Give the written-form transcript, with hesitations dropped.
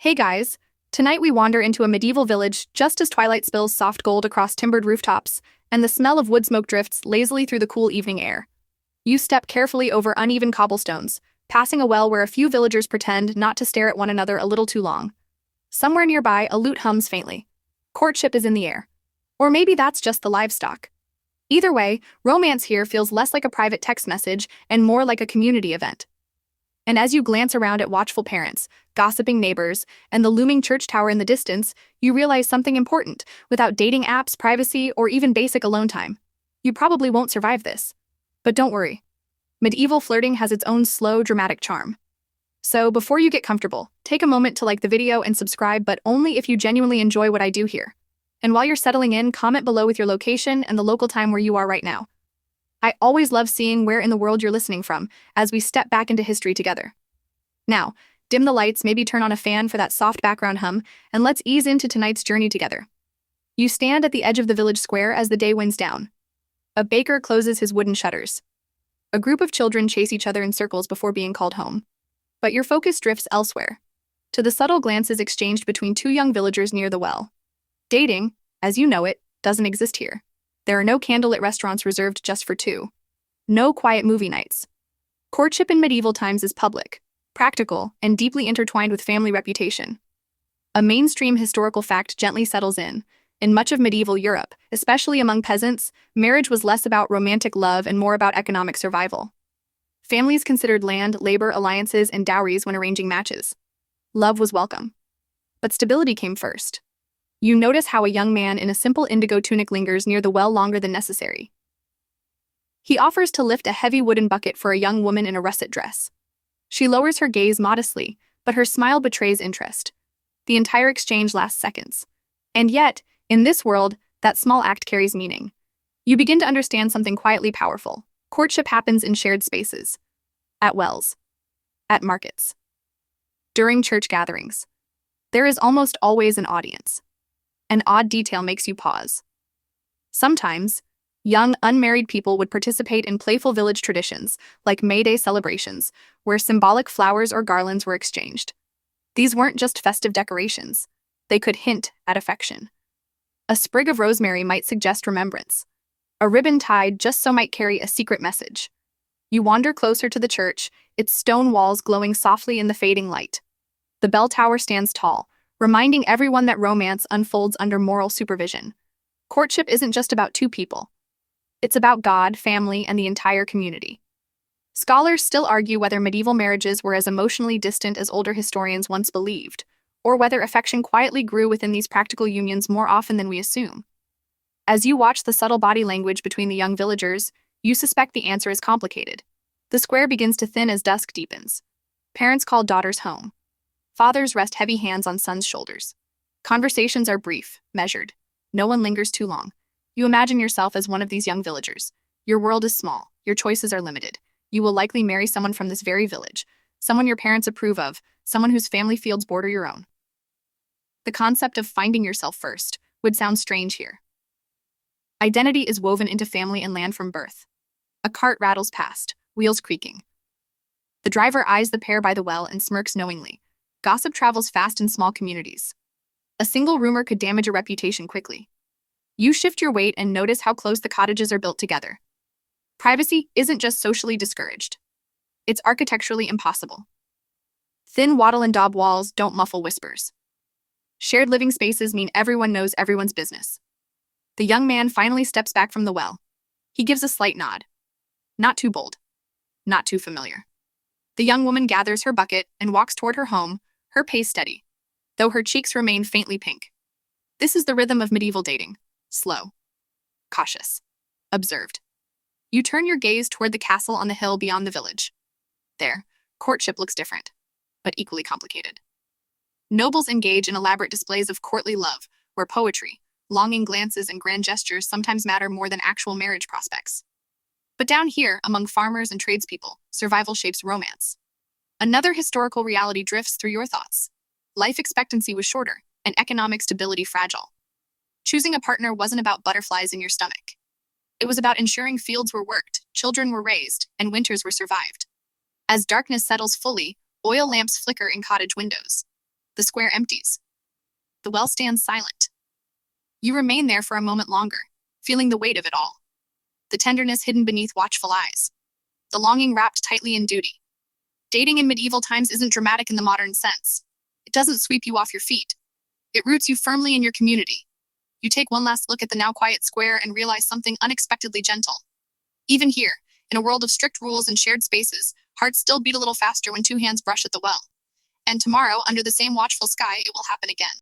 Hey guys, tonight we wander into a medieval village just as twilight spills soft gold across timbered rooftops, and the smell of wood smoke drifts lazily through the cool evening air. You step carefully over uneven cobblestones, passing a well where a few villagers pretend not to stare at one another a little too long. Somewhere nearby, a lute hums faintly. Courtship is in the air. Or maybe that's just the livestock. Either way, romance here feels less like a private text message and more like a community event. And as you glance around at watchful parents, gossiping neighbors, and the looming church tower in the distance, you realize something important. Without dating apps, privacy, or even basic alone time, you probably won't survive this. But don't worry. Medieval flirting has its own slow, dramatic charm. So before you get comfortable, take a moment to like the video and subscribe, but only if you genuinely enjoy what I do here. And while you're settling in, comment below with your location and the local time where you are right now. I always love seeing where in the world you're listening from as we step back into history together. Now, dim the lights, maybe turn on a fan for that soft background hum, and let's ease into tonight's journey together. You stand at the edge of the village square as the day winds down. A baker closes his wooden shutters. A group of children chase each other in circles before being called home. But your focus drifts elsewhere, to the subtle glances exchanged between two young villagers near the well. Dating, as you know it, doesn't exist here. There are no candlelit restaurants reserved just for two. No quiet movie nights. Courtship in medieval times is public, practical, and deeply intertwined with family reputation. A mainstream historical fact gently settles in. In much of medieval Europe, especially among peasants, marriage was less about romantic love and more about economic survival. Families considered land, labor, alliances, and dowries when arranging matches. Love was welcome. But stability came first. You notice how a young man in a simple indigo tunic lingers near the well longer than necessary. He offers to lift a heavy wooden bucket for a young woman in a russet dress. She lowers her gaze modestly, but her smile betrays interest. The entire exchange lasts seconds. And yet, in this world, that small act carries meaning. You begin to understand something quietly powerful. Courtship happens in shared spaces. At wells. At markets. During church gatherings. There is almost always an audience. An odd detail makes you pause. Sometimes, young, unmarried people would participate in playful village traditions, like May Day celebrations, where symbolic flowers or garlands were exchanged. These weren't just festive decorations. They could hint at affection. A sprig of rosemary might suggest remembrance. A ribbon tied just so might carry a secret message. You wander closer to the church, its stone walls glowing softly in the fading light. The bell tower stands tall, reminding everyone that romance unfolds under moral supervision. Courtship isn't just about two people. It's about God, family, and the entire community. Scholars still argue whether medieval marriages were as emotionally distant as older historians once believed, or whether affection quietly grew within these practical unions more often than we assume. As you watch the subtle body language between the young villagers, you suspect the answer is complicated. The square begins to thin as dusk deepens. Parents call daughters home. Fathers rest heavy hands on sons' shoulders. Conversations are brief, measured. No one lingers too long. You imagine yourself as one of these young villagers. Your world is small. Your choices are limited. You will likely marry someone from this very village, someone your parents approve of, someone whose family fields border your own. The concept of finding yourself first would sound strange here. Identity is woven into family and land from birth. A cart rattles past, wheels creaking. The driver eyes the pair by the well and smirks knowingly. Gossip travels fast in small communities. A single rumor could damage a reputation quickly. You shift your weight and notice how close the cottages are built together. Privacy isn't just socially discouraged. It's architecturally impossible. Thin wattle and daub walls don't muffle whispers. Shared living spaces mean everyone knows everyone's business. The young man finally steps back from the well. He gives a slight nod. Not too bold. Not too familiar. The young woman gathers her bucket and walks toward her home, her pace steady, though her cheeks remain faintly pink. This is the rhythm of medieval dating. Slow. Cautious. Observed. You turn your gaze toward the castle on the hill beyond the village. There, courtship looks different, but equally complicated. Nobles engage in elaborate displays of courtly love, where poetry, longing glances, and grand gestures sometimes matter more than actual marriage prospects. But down here, among farmers and tradespeople, survival shapes romance. Another historical reality drifts through your thoughts. Life expectancy was shorter, and economic stability fragile. Choosing a partner wasn't about butterflies in your stomach. It was about ensuring fields were worked, children were raised, and winters were survived. As darkness settles fully, oil lamps flicker in cottage windows. The square empties. The well stands silent. You remain there for a moment longer, feeling the weight of it all. The tenderness hidden beneath watchful eyes. The longing wrapped tightly in duty. Dating in medieval times isn't dramatic in the modern sense. It doesn't sweep you off your feet. It roots you firmly in your community. You take one last look at the now quiet square and realize something unexpectedly gentle. Even here, in a world of strict rules and shared spaces, hearts still beat a little faster when two hands brush at the well. And tomorrow, under the same watchful sky, it will happen again.